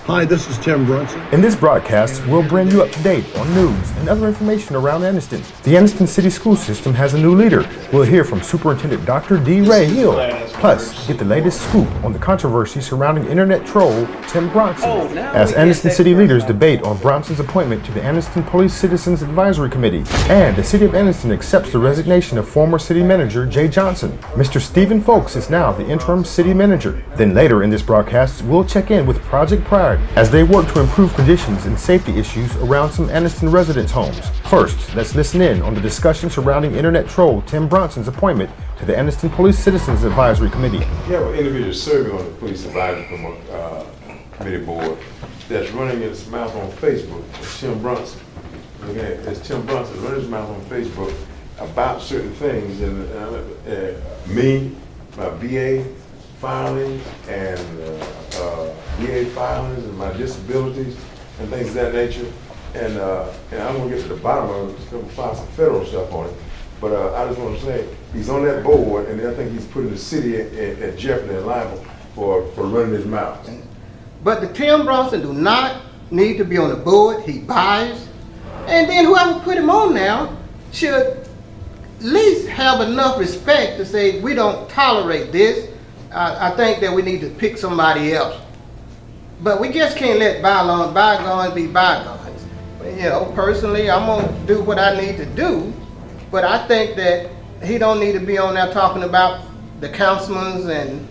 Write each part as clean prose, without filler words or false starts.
Hi, this is Tim Brunson. In this broadcast, we'll bring you up to date on news and other information around Anniston. The Anniston City School System has a new leader. We'll hear from Superintendent Dr. D. Ray Hill. Plus, get the latest scoop on the controversy surrounding internet troll Tim Brunson, as Anniston City leaders debate on Brunson's appointment to the Anniston Police Citizens Advisory Committee. And the City of Anniston accepts the resignation of former City Manager Jay Johnson. Mr. Stephen Folks is now the interim City Manager. Then later in this broadcast, we'll check in with Project Pride as they work to improve conditions and safety issues around some Anniston residents' homes. First, let's listen in on the discussion surrounding internet troll Tim Brunson's appointment to the Anniston Police Citizens Advisory Committee. You have an individual serving on the Police Advisory Committee board that's running his mouth on Facebook. It's Tim Brunson. Okay, it's Tim Brunson running his mouth on Facebook about certain things, and me, my VA filings, and VA filings, and my disabilities, and things of that nature. And I'm gonna get to the bottom of it. Gonna file some federal stuff on it. But I just want to say he's on that board, and I think he's putting the city at jeopardy and liable for running his mouth. But the Tim Brunson do not need to be on the board. He buys, and then whoever put him on now should at least have enough respect to say we don't tolerate this. I think that we need to pick somebody else. But we just can't let bygones be bygones. You know, personally, I'm gonna do what I need to do. But I think that he don't need to be on there talking about the councilmen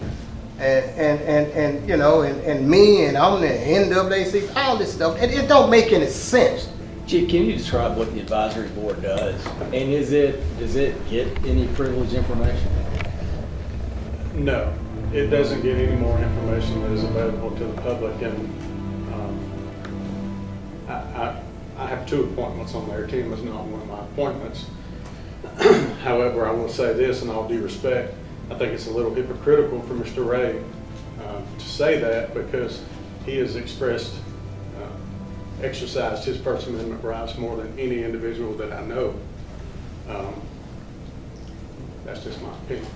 and you know, and me and on the NAACP, all this stuff. It don't make any sense. Chief, can you describe what the advisory board does? And does it get any privileged information? No, it doesn't get any more information that is available to the public. And I have 2 appointments on there. Tim is not one of my appointments. However, I will say this in all due respect, I think it's a little hypocritical for Mr. Ray to say that, because he has exercised his First Amendment rights more than any individual that I know. That's just my opinion.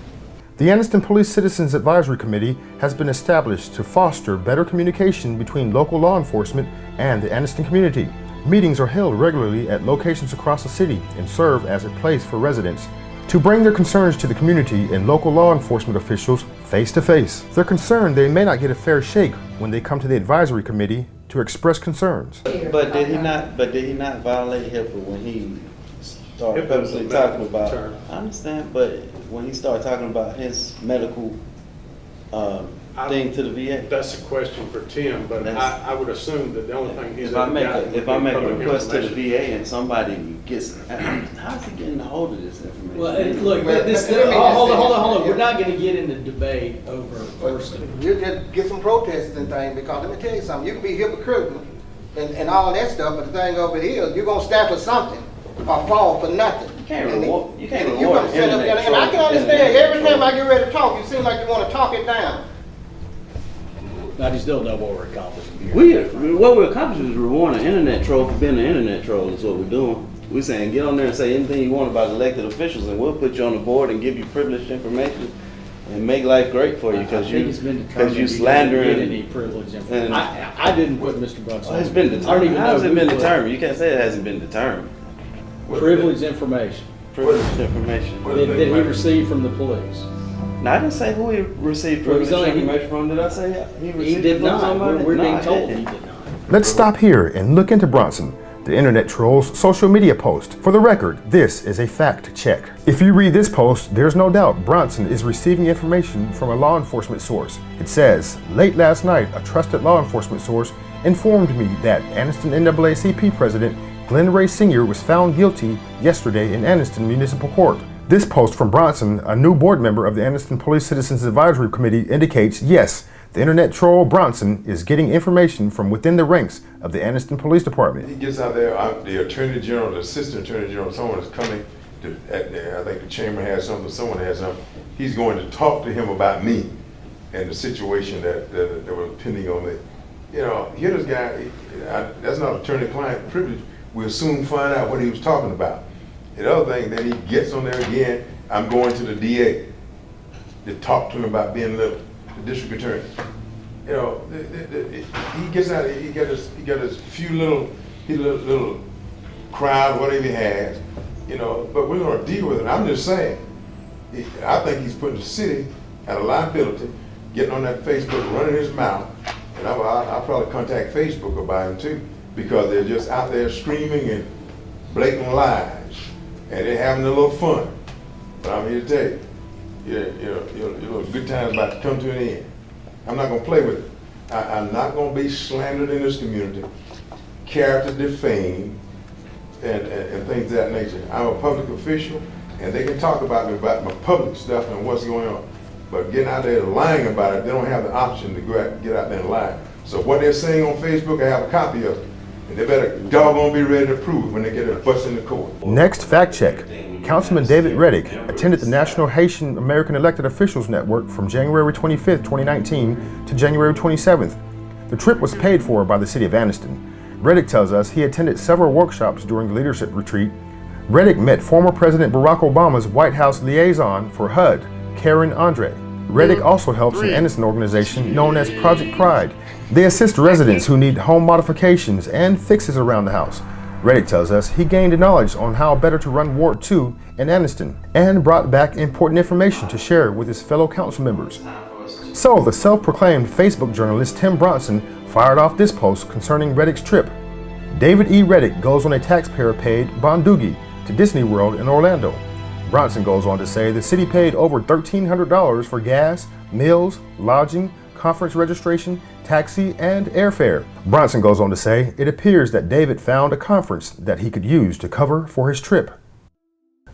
The Anniston Police Citizens Advisory Committee has been established to foster better communication between local law enforcement and the Anniston community. Meetings are held regularly at locations across the city and serve as a place for residents to bring their concerns to the community and local law enforcement officials face to face. They're concerned they may not get a fair shake when they come to the advisory committee to express concerns. But did he not violate HIPAA when he started publicly talking about? I understand, but when he started talking about his medical thing to the VA. That's a question for Tim, but I would assume that the only thing he's if I make a request to the VA and somebody gets, how's he getting a hold of this information? Well, look, hold on. We're not going to get into debate over first. We'll just get some protests and things, because let me tell you something, you can be hypocritical and all that stuff, but the thing over here, you're gonna stand for something or fall for nothing. You can't reward and I can understand every time I get ready to talk, you seem like you want to talk it down. I just don't know what we're accomplishing here. What we're accomplishing is rewarding an internet troll for being an internet troll is what we're doing. We're saying get on there and say anything you want about elected officials, and we'll put you on the board and give you privileged information and make life great for you, because you slandering. Any privileged information. I didn't put Mr. Brunson. It's been determined. How has it been determined? You can't say it hasn't been determined. Privileged information. Privileged information. That he received from the police. Now, I didn't say who he received privileged information from. Did I say he received He did from not. somebody? We're being told he did not. Let's stop here and look into Brunson, the internet troll's social media post. For the record, this is a fact check. If you read this post, there's no doubt Brunson is receiving information from a law enforcement source. It says, late last night, a trusted law enforcement source informed me that Anniston NAACP President Glenn Ray Sr. was found guilty yesterday in Anniston Municipal Court. This post from Brunson, a new board member of the Anniston Police Citizens Advisory Committee, indicates, yes, the internet troll Brunson is getting information from within the ranks of the Anniston Police Department. He gets out there, the Attorney General, the Assistant Attorney General, someone is coming to, I think the chamber has something, someone has something. He's going to talk to him about me and the situation that was pending on me. You know, here this guy, that's not attorney-client privilege. We'll soon find out what he was talking about. The other thing, then he gets on there again, I'm going to the DA to talk to him about being the district attorney. You know, he gets out. He got his few little crowd, whatever he has. You know, but we're gonna deal with it. I'm just saying. I think he's putting the city at a liability, getting on that Facebook, running his mouth, and I'll probably contact Facebook about him too, because they're just out there screaming and blatant lies, and they're having a little fun. But I'm here to tell you, your good time's about to come to an end. I'm not gonna play with it. I'm not gonna be slandered in this community, character defamed, and things of that nature. I'm a public official, and they can talk about me about my public stuff and what's going on. But getting out there lying about it, they don't have the option to get out there and lie. So what they're saying on Facebook, I have a copy of it. And they better doggone be ready to prove it when they get a bus in the court. Next fact check. Councilman David Reddick attended the National Haitian American Elected Officials Network from January 25th, 2019 to January 27th. The trip was paid for by the city of Anniston. Reddick tells us he attended several workshops during the leadership retreat. Reddick met former President Barack Obama's White House liaison for HUD, Karen Andre. Reddick also helps an Anniston organization known as Project Pride. They assist residents who need home modifications and fixes around the house. Reddick tells us he gained knowledge on how better to run Ward 2 in Anniston and brought back important information to share with his fellow council members. So the self-proclaimed Facebook journalist Tim Brunson fired off this post concerning Reddick's trip. David E. Reddick goes on a taxpayer-paid bondoogie to Disney World in Orlando. Brunson goes on to say the city paid over $1,300 for gas, meals, lodging, conference registration, taxi, and airfare. Brunson goes on to say it appears that David found a conference that he could use to cover for his trip.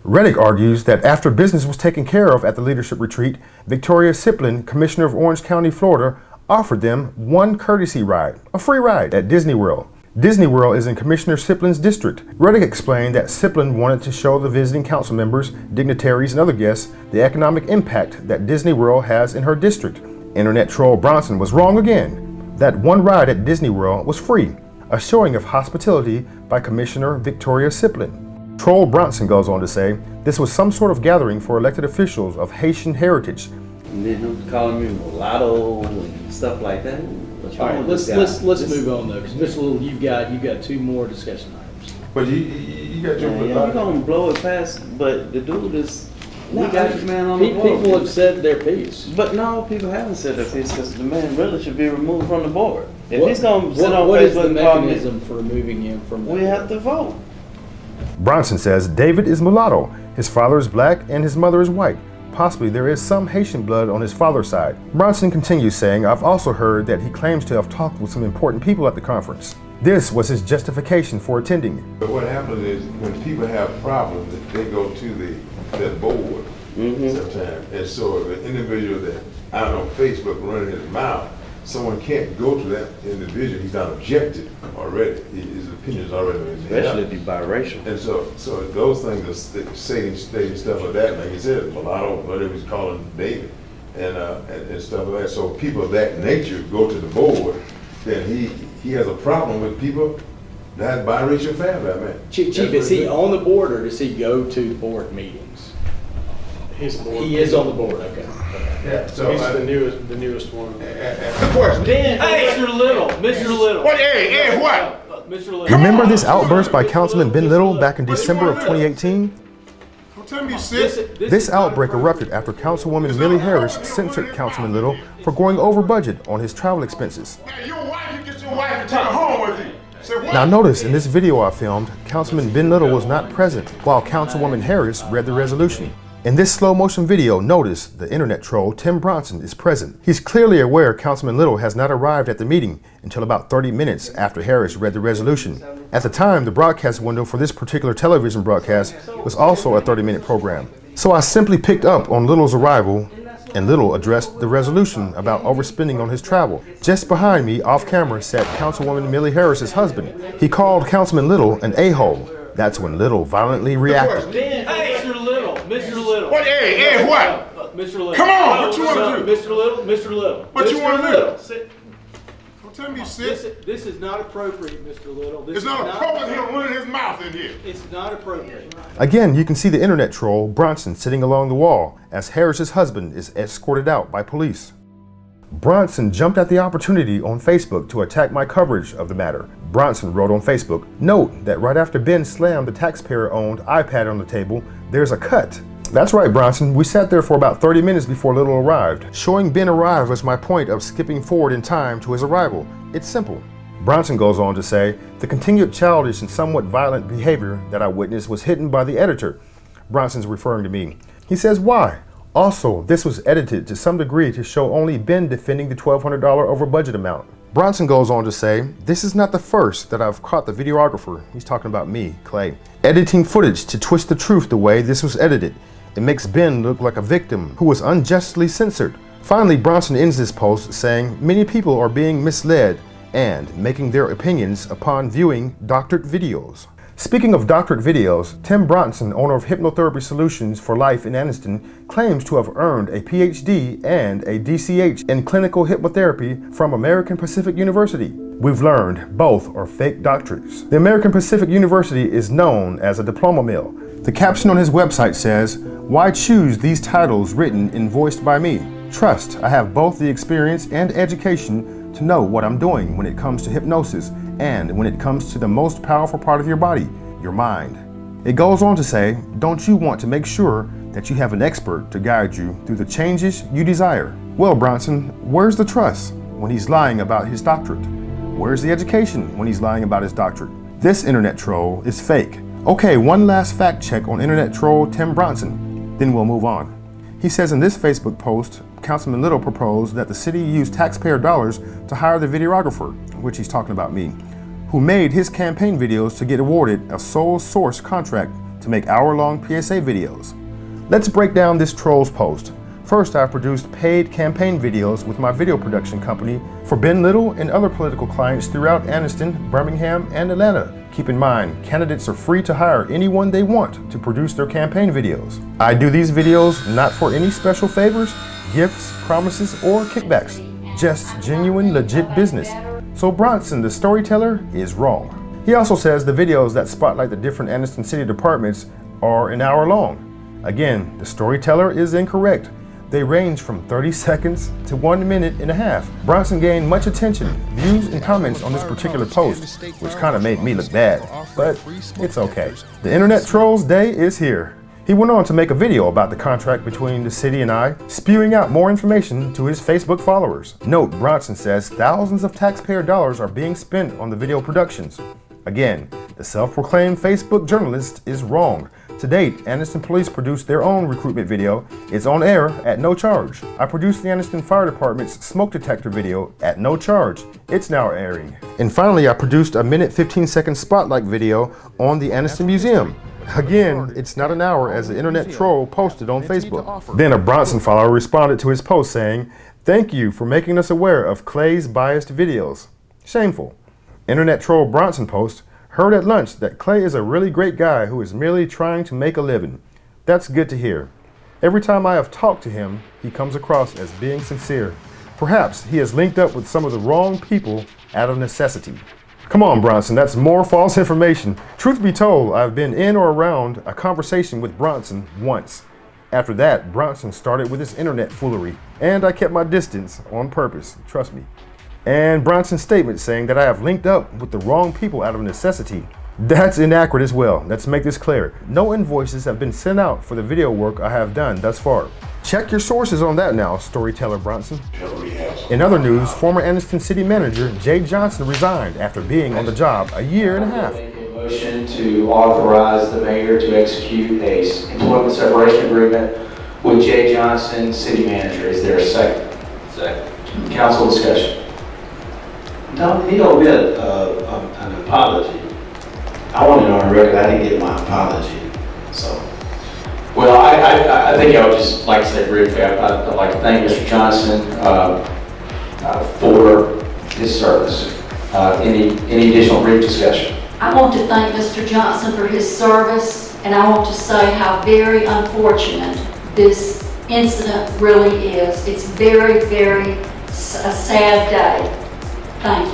Reddick argues that after business was taken care of at the leadership retreat, Victoria Siplin, Commissioner of Orange County, Florida, offered them one courtesy ride, a free ride at Disney World. Disney World is in Commissioner Siplin's district. Reddick explained that Siplin wanted to show the visiting council members, dignitaries, and other guests the economic impact that Disney World has in her district. Internet troll Brunson was wrong again. That one ride at Disney World was free, a showing of hospitality by Commissioner Victoria Siplin. Troll Brunson goes on to say this was some sort of gathering for elected officials of Haitian heritage. And then him calling me mulatto and stuff like that. All right, let's move on though, because Mr. Little, you've got two more discussion items. But you got your You're gonna blow it past, but the dude is. We got the man on the board. People have said their piece. But no, people haven't said their piece because the man really should be removed from the board. If he's gonna sit on what Facebook is the and call me, mechanism for removing him from the we board? have to vote. Brunson says David is mulatto, his father is black, and his mother is white. Possibly there is some Haitian blood on his father's side. Brunson continues saying, I've also heard that he claims to have talked with some important people at the conference. This was his justification for attending. But what happens is when people have problems, they go to the board sometimes. And so if an individual that out on Facebook running his mouth, someone can't go to that individual. He's not objected already. His opinion is already been made Especially up. if you're biracial. And so those things are stating stuff like that. Like you said, mulatto, whatever he's calling David, and stuff like that. So people of that nature go to the board, then he has a problem with people that have biracial family. I mean, Chief, is he on the board or does he go to board meetings? He's the board. He is on the board. Okay. yeah. So He's the newest one. the question. Hey, Mr. Little. Mr. Little. What? Hey, what? Mr. Little. Remember this outburst by Councilman Ben Little back in December of 2018? Don't tell me you sit. This outbreak erupted after Councilwoman Millie Harris censored Councilman Little for going over budget on his travel expenses. Your wife, you get your wife and take her home with you. Say what? Now notice in this video I filmed, Councilman Ben Little was not present while Councilwoman Harris read the resolution. In this slow motion video, notice the internet troll Tim Brunson is present. He's clearly aware Councilman Little has not arrived at the meeting until about 30 minutes after Harris read the resolution. At the time, the broadcast window for this particular television broadcast was also a 30-minute program. So I simply picked up on Little's arrival, and Little addressed the resolution about overspending on his travel. Just behind me, off camera, sat Councilwoman Millie Harris's husband. He called Councilman Little an a-hole. That's when Little violently reacted. Hey, Mr. Little. Mr. Little. What? Hey, what? Mr. Little. Come on, what you want to do? Mr. Little. Mr. Little. What you want to do? Sit. Don't tell me you sit. This is not appropriate, Mr. Little. This It's not appropriate. He'll run his mouth in here. It's not appropriate. Again, you can see the internet troll Brunson sitting along the wall as Harris's husband is escorted out by police. Brunson jumped at the opportunity on Facebook to attack my coverage of the matter. Brunson wrote on Facebook, "Note that right after Ben slammed the taxpayer-owned iPad on the table, there's a cut." That's right, Brunson. We sat there for about 30 minutes before Little arrived. Showing Ben arrive was my point of skipping forward in time to his arrival. It's simple. Brunson goes on to say, the continued childish and somewhat violent behavior that I witnessed was hidden by the editor. Brunson's referring to me. He says, why? Also, this was edited to some degree to show only Ben defending the $1,200 over budget amount. Brunson goes on to say, this is not the first that I've caught the videographer, he's talking about me, Clay, editing footage to twist the truth the way this was edited. It makes Ben look like a victim who was unjustly censored. Finally, Brunson ends this post saying, many people are being misled and making their opinions upon viewing doctored videos. Speaking of doctorate videos, Tim Brunson, owner of Hypnotherapy Solutions for Life in Anniston, claims to have earned a PhD and a DCH in clinical hypnotherapy from American Pacific University. We've learned both are fake doctorates. The American Pacific University is known as a diploma mill. The caption on his website says, "Why choose these titles written and voiced by me? Trust, I have both the experience and education to know what I'm doing when it comes to hypnosis and when it comes to the most powerful part of your body, your mind." It goes on to say, don't you want to make sure that you have an expert to guide you through the changes you desire? Well, Brunson, where's the trust when he's lying about his doctorate? Where's the education when he's lying about his doctorate? This internet troll is fake. Okay, one last fact check on internet troll Tim Brunson, then we'll move on. He says in this Facebook post, Councilman Little proposed that the city use taxpayer dollars to hire the videographer, which he's talking about me, who made his campaign videos to get awarded a sole source contract to make hour-long PSA videos. Let's break down this troll's post. First, I produced paid campaign videos with my video production company for Ben Little and other political clients throughout Anniston, Birmingham, and Atlanta. Keep in mind, candidates are free to hire anyone they want to produce their campaign videos. I do these videos not for any special favors, gifts, promises, or kickbacks. Just genuine, legit business. So Brunson, the storyteller, is wrong. He also says the videos that spotlight the different Anniston City departments are an hour long. Again, the storyteller is incorrect. They range from 30 seconds to 1 minute and a half. Brunson gained much attention, views, and comments on this particular post, which kind of made me look bad, but it's okay. The internet troll's day is here. He went on to make a video about the contract between the city and I, spewing out more information to his Facebook followers. Note, Brunson says thousands of taxpayer dollars are being spent on the video productions. Again, the self-proclaimed Facebook journalist is wrong. To date, Anniston Police produced their own recruitment video. It's on air at no charge. I produced the Anniston Fire Department's smoke detector video at no charge. It's now airing. And finally, I produced a 1-15-second spotlight video on the Anniston Museum. Again, it's not an hour as the internet troll posted on Facebook. Then a Brunson follower responded to his post saying, "Thank you for making us aware of Clay's biased videos." Shameful. Internet troll Brunson post, "Heard at lunch that Clay is a really great guy who is merely trying to make a living. That's good to hear. Every time I have talked to him, he comes across as being sincere. Perhaps he has linked up with some of the wrong people out of necessity." Come on, Brunson, that's more false information. Truth be told, I've been in or around a conversation with Brunson once. After that, Brunson started with his internet foolery, and I kept my distance on purpose, trust me. And Brunson's statement saying that I have linked up with the wrong people out of necessity, that's inaccurate as well. Let's make this clear. No invoices have been sent out for the video work I have done thus far. Check your sources on that now, storyteller Brunson. In other news, former Anniston City Manager Jay Johnson resigned after being on the job a year and a half. Motion to authorize the mayor to execute a employment separation agreement with Jay Johnson, city manager. Is there a second? Second. Council discussion. No, he don't get an apology. I want it on the record, I didn't get my apology, so. Well, I think I would just like to say briefly, I'd like to thank Mr. Johnson for his service. Any additional brief discussion? I want to thank Mr. Johnson for his service, and I want to say how very unfortunate this incident really is. It's very, very a sad day. Thank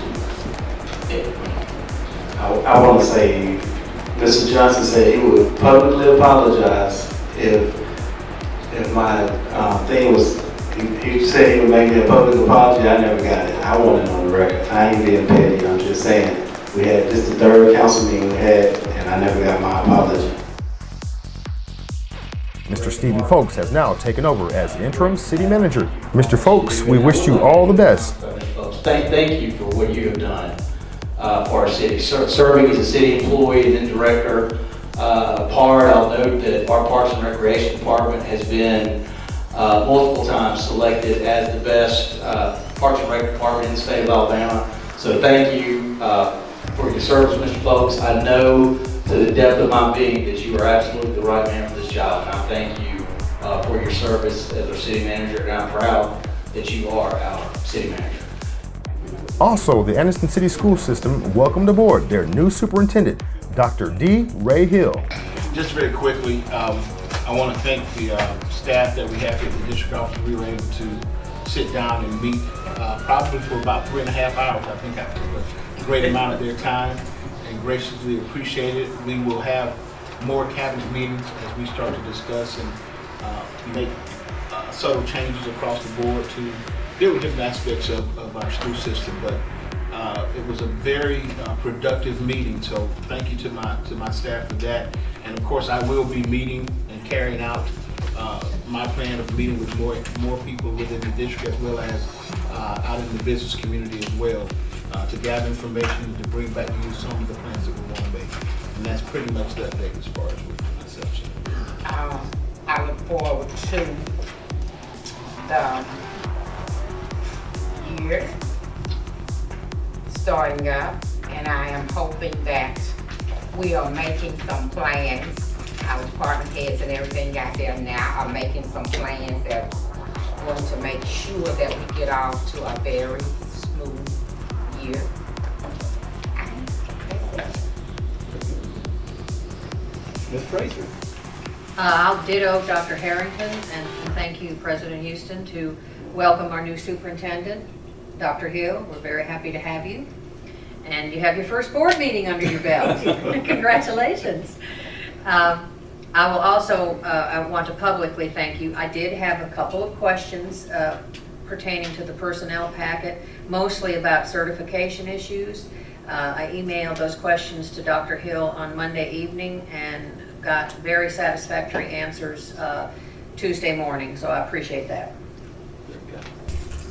you. I want to say, Mr. Johnson said he would publicly apologize if my thing was He said he would make me a public apology. I never got it. I want it on the record. I ain't being petty. I'm just saying. We had this the third council meeting we had, and I never got my apology. Mr. Stephen Folks has now taken over as interim city manager. Mr. Folks, we wish you all the best. Thank you for what you have done for our city. Serving as a city employee and then director, I'll note that our Parks and Recreation Department has been multiple times selected as the best Parks and Rec Department in the state of Alabama. So thank you for your service, Mr. Folks. I know to the depth of my being that you are absolutely the right man for this job. And I thank you for your service as our city manager, and I'm proud that you are our city manager. Also, the Anniston City School System welcomed aboard their new superintendent, Dr. D. Ray Hill. Just very quickly, I want to thank the staff that we have here at the district office. We were able to sit down and meet probably for about 3.5 hours. I think I took a great amount of their time and graciously appreciate it. We will have more cabinet meetings as we start to discuss and make subtle changes across the board to deal with different aspects of our school system. But it was a very productive meeting, so thank you to my staff for that. And of course, I will be meeting and carrying out my plan of meeting with more people within the district, as well as out in the business community as well, to gather information to bring back to you some of the plans that we want to make. And that's pretty much the update as far as with myself. I look forward to the year starting up, and I am hoping that we are making some plans. Our department heads and everything out there now are making some plans that are going to make sure that we get off to a very smooth year. And that's it. Ms. Fraser. I'll ditto Dr. Harrington and thank you, President Houston, to welcome our new superintendent, Dr. Hill. We're very happy to have you. And you have your first board meeting under your belt. Congratulations. I will also I want to publicly thank you. I did have a couple of questions pertaining to the personnel packet, mostly about certification issues. I emailed those questions to Dr. Hill on Monday evening and got very satisfactory answers Tuesday morning, so I appreciate that.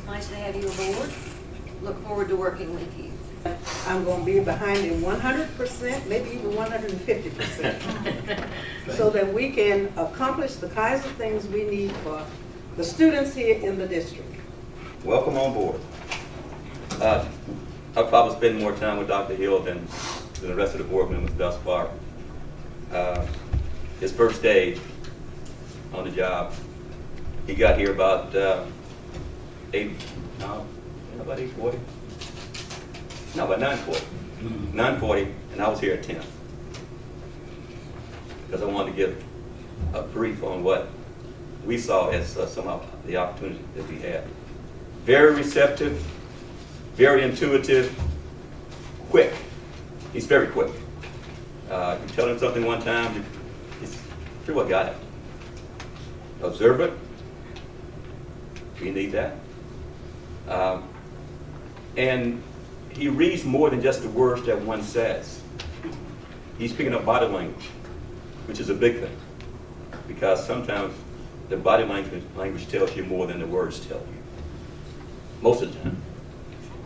Nice to have you aboard. Look forward to working with you. I'm going to be behind you 100%, maybe even 150%, so that we can accomplish the kinds of things we need for the students here in the district. Welcome on board. I'll probably spend more time with Dr. Hill than the rest of the board members thus far. His first day on the job, he got here about 8:40. No, about 9:40. 9:40, and I was here at 10. Because I wanted to give a brief on what we saw as some of the opportunities that we had. Very receptive, very intuitive, quick. He's very quick. You tell him something one time, he's pretty well got it. Observant, we need that. And he reads more than just the words that one says. He's picking up body language, which is a big thing, because sometimes the body language tells you more than the words tell you, most of the time.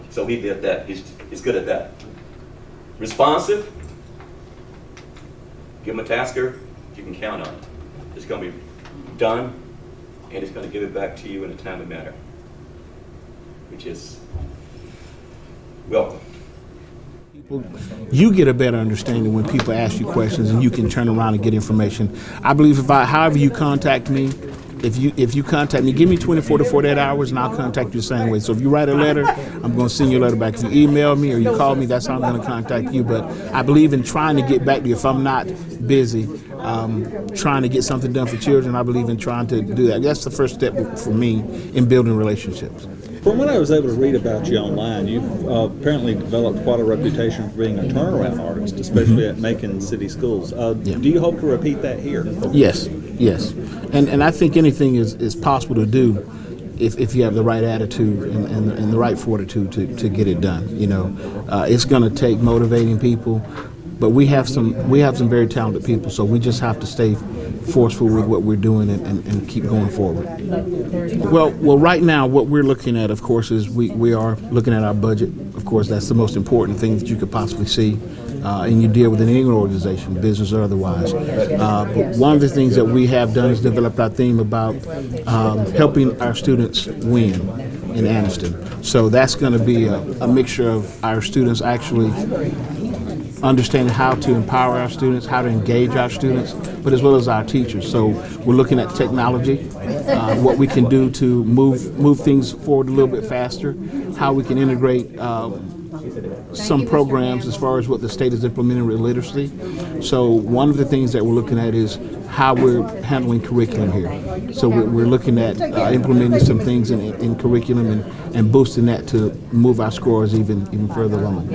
So he did that. He's good at that. Responsive. Give him a tasker, you can count on it. It's going to be done, and it's going to give it back to you in a timely manner, which is welcome. You get a better understanding when people ask you questions, and you can turn around and get information. I believe however you contact me, if you contact me, give me 24 to 48 hours, and I'll contact you the same way. So if you write a letter, I'm going to send you a letter back. If you email me or you call me, that's how I'm going to contact you. But I believe in trying to get back to you if I'm not busy, trying to get something done for children. I believe in trying to do that. That's the first step for me in building relationships. From what I was able to read about you online, you've apparently developed quite a reputation for being a turnaround artist, especially at Macon City Schools. Do you hope to repeat that here? Yes. And I think anything is possible to do if you have the right attitude and the right fortitude to get it done. You know, it's going to take motivating people, but we have some very talented people, so we just have to stay forceful with what we're doing and keep going forward. Well, right now what we're looking at, of course, is we are looking at our budget. Of course, that's the most important thing that you could possibly see. And you deal with any organization, business or otherwise. But one of the things that we have done is developed our theme about helping our students win in Anniston. So that's going to be a mixture of our students actually understanding how to empower our students, how to engage our students, but as well as our teachers. So we're looking at technology, what we can do to move things forward a little bit faster, how we can integrate some programs as far as what the state is implementing with literacy. So one of the things that we're looking at is how we're handling curriculum here. So we're looking at implementing some things in curriculum and boosting that to move our scores even further along.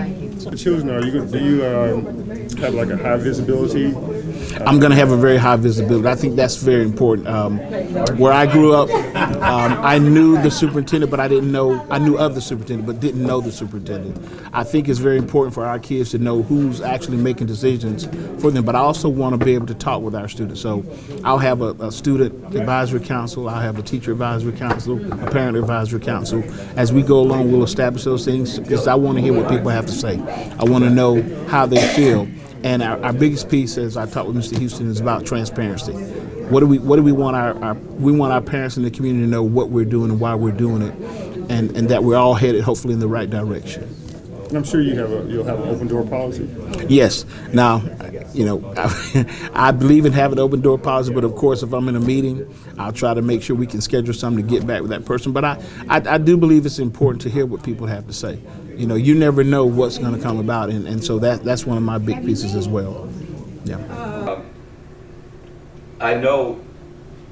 The children, do you have like a high visibility? I'm going to have a very high visibility. I think that's very important. Where I grew up, I knew the superintendent, but I knew of the superintendent, but didn't know the superintendent. I think it's very important for our kids to know who's actually making decisions for them, but I also want to be able to talk with our students. So I'll have a student advisory council, I'll have a teacher advisory council, a parent advisory council. As we go along, we'll establish those things because I want to hear what people have to say. I want to know how they feel. And our biggest piece, as I talked with Mr. Houston, is about transparency. What do we want our parents in the community to know what we're doing and why we're doing it, and that we're all headed hopefully in the right direction. And I'm sure you'll have an open door policy. Yes. Now, you know, I believe in having an open door policy, but of course, if I'm in a meeting, I'll try to make sure we can schedule something to get back with that person. But I do believe it's important to hear what people have to say. You know, you never know what's going to come about, and so that's one of my big pieces as well. Yeah. I know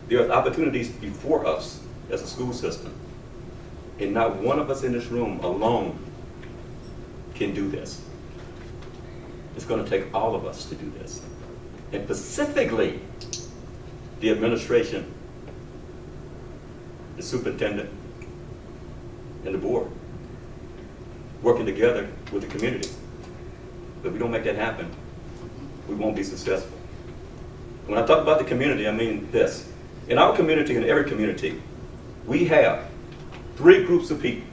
there are opportunities before us as a school system, and not one of us in this room alone can do this. It's going to take all of us to do this, and specifically the administration, the superintendent, and the board, working together with the community. If we don't make that happen, we won't be successful. When I talk about the community, I mean this. In our community, in every community, we have three groups of people.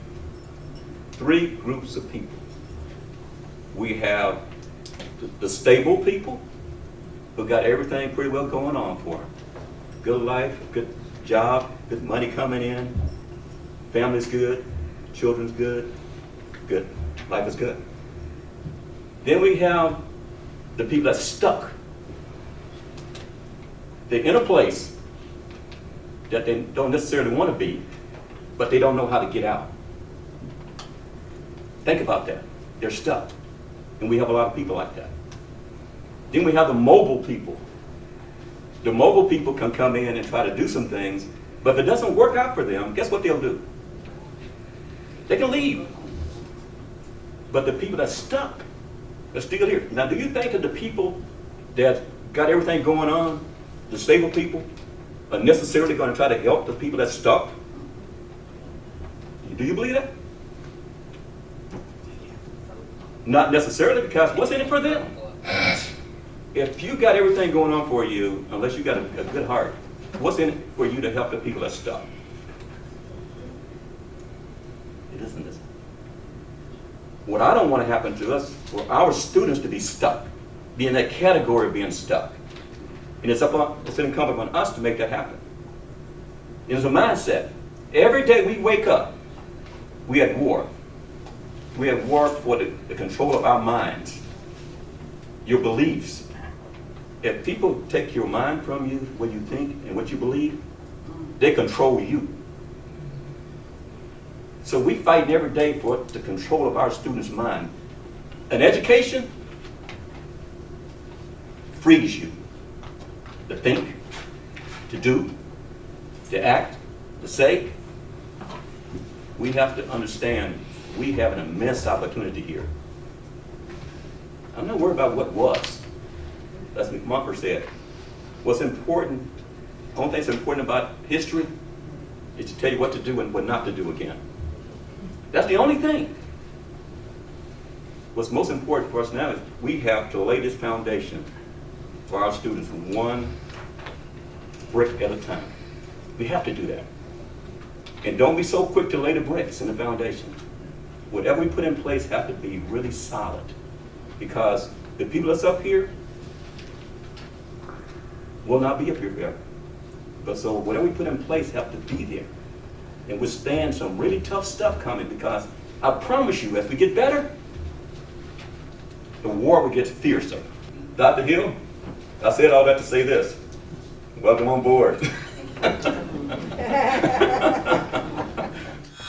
Three groups of people. We have the stable people who got everything pretty well going on for them. Good life, good job, good money coming in, family's good, children's good. Good. Life is good. Then we have the people that's stuck. They're in a place that they don't necessarily want to be, but they don't know how to get out. Think about that. They're stuck. And we have a lot of people like that. Then we have the mobile people. The mobile people can come in and try to do some things, but if it doesn't work out for them, guess what they'll do? They can leave. But the people that's stuck are still here. Now, do you think that the people that got everything going on, the stable people, are necessarily going to try to help the people that's stuck? Do you believe that? Not necessarily, because what's in it for them? If you got everything going on for you, unless you got a good heart, what's in it for you to help the people that's stuck? It isn't this. What I don't want to happen to us, for our students to be stuck, be in that category of being stuck. And it's incumbent on us to make that happen. It's a mindset. Every day we wake up, we at war. We at war for the control of our minds, your beliefs. If people take your mind from you, what you think and what you believe, they control you. So we fight every day for the control of our students' mind. An education frees you to think, to do, to act, to say. We have to understand we have an immense opportunity here. I'm not worried about what was. As McMucker said, what's important, the only thing that's important about history is to tell you what to do and what not to do again. That's the only thing. What's most important for us now is we have to lay this foundation for our students one brick at a time. We have to do that. And don't be so quick to lay the bricks in the foundation. Whatever we put in place have to be really solid, because the people that's up here will not be up here forever. But so whatever we put in place have to be there and withstand some really tough stuff coming, because I promise you, as we get better, the war will get fiercer. Dr. Hill, I said all that to say this. Welcome on board.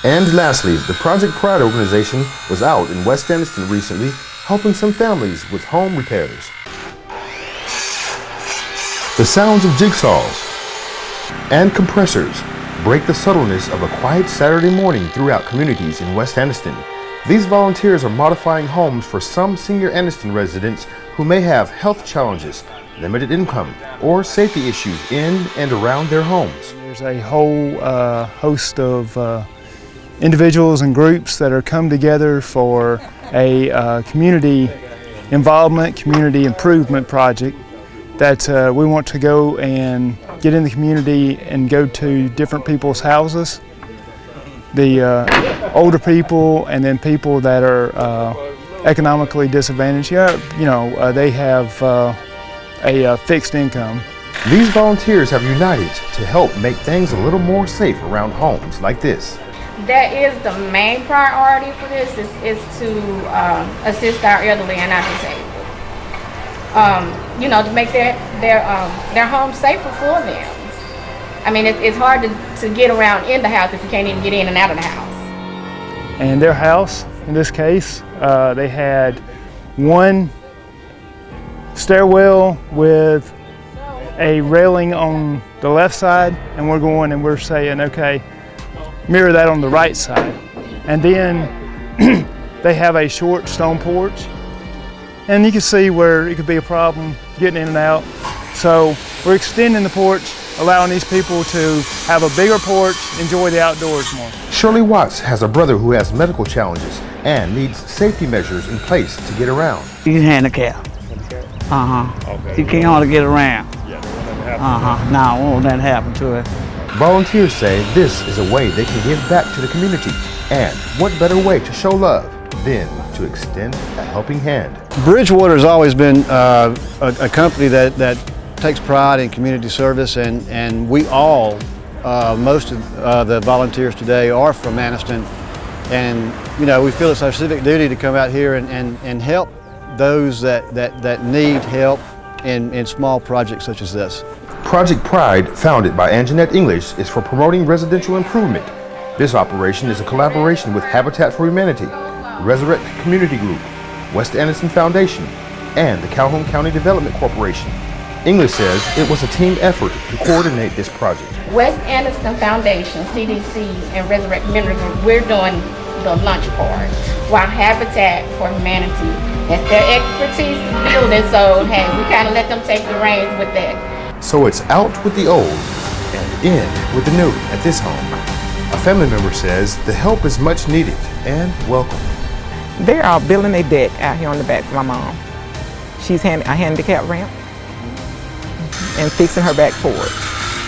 And lastly, the Project Pride organization was out in West Anniston recently, helping some families with home repairs. The sounds of jigsaws and compressors break the subtleness of a quiet Saturday morning throughout communities in West Anniston. These volunteers are modifying homes for some senior Anniston residents who may have health challenges, limited income, or safety issues in and around their homes. There's a whole host of individuals and groups that are come together for a community involvement, community improvement project that we want to go and get in the community and go to different people's houses, the older people and then people that are economically disadvantaged. They have a fixed income. These volunteers have united to help make things a little more safe around homes like this. That is the main priority for this, is to assist our elderly and our disabled. To make their home safer for them. I mean, it's hard to get around in the house if you can't even get in and out of the house. And their house, in this case, they had one stairwell with a railing on the left side, and we're saying, okay, mirror that on the right side. And then they have a short stone porch, and you can see where it could be a problem getting in and out. So we're extending the porch, allowing these people to have a bigger porch, enjoy the outdoors more. Shirley Watts has a brother who has medical challenges and needs safety measures in place to get around. He's handicapped. Okay. He can't hardly get around. No, I won't let that happen to it. Volunteers say this is a way they can give back to the community, and what better way to show love than to extend a helping hand. Bridgewater has always been a company that takes pride in community service, and we all, most of the volunteers today are from Anniston, and we feel it's our civic duty to come out here and help those that need help in small projects such as this. Project Pride, founded by Anjanette English, is for promoting residential improvement. This operation is a collaboration with Habitat for Humanity, Resurrect Community Group, West Anniston Foundation, and the Calhoun County Development Corporation. English says it was a team effort to coordinate this project. West Anniston Foundation, CDC, and Resurrect Community Group, we're doing the lunch part, while Habitat for Humanity, that's their expertise to build it, so hey, we kind of let them take the reins with that. So it's out with the old and in with the new at this home. A family member says the help is much needed and welcome. They are building a deck out here on the back for my mom. She's a handicap ramp and fixing her back porch.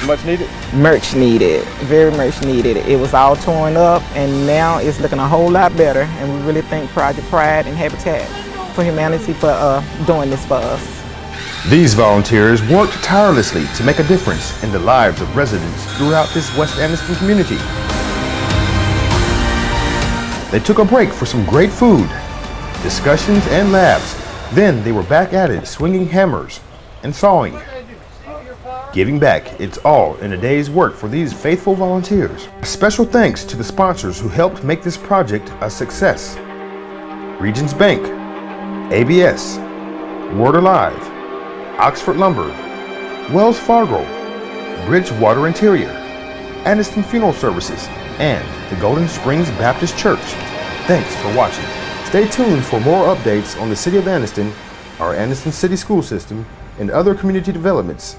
Much needed? Much needed, very much needed. It was all torn up and now it's looking a whole lot better, and we really thank Project Pride and Habitat for Humanity for doing this for us. These volunteers worked tirelessly to make a difference in the lives of residents throughout this West Anniston community. They took a break for some great food, discussions, and laughs. Then they were back at it, swinging hammers and sawing. Giving back, it's all in a day's work for these faithful volunteers. A special thanks to the sponsors who helped make this project a success. Regions Bank, ABS, Word Alive, Oxford Lumber, Wells Fargo, Bridgewater Interior, Anniston Funeral Services, and the Golden Springs Baptist Church. Thanks for watching. Stay tuned for more updates on the City of Anniston, our Anniston City School System, and other community developments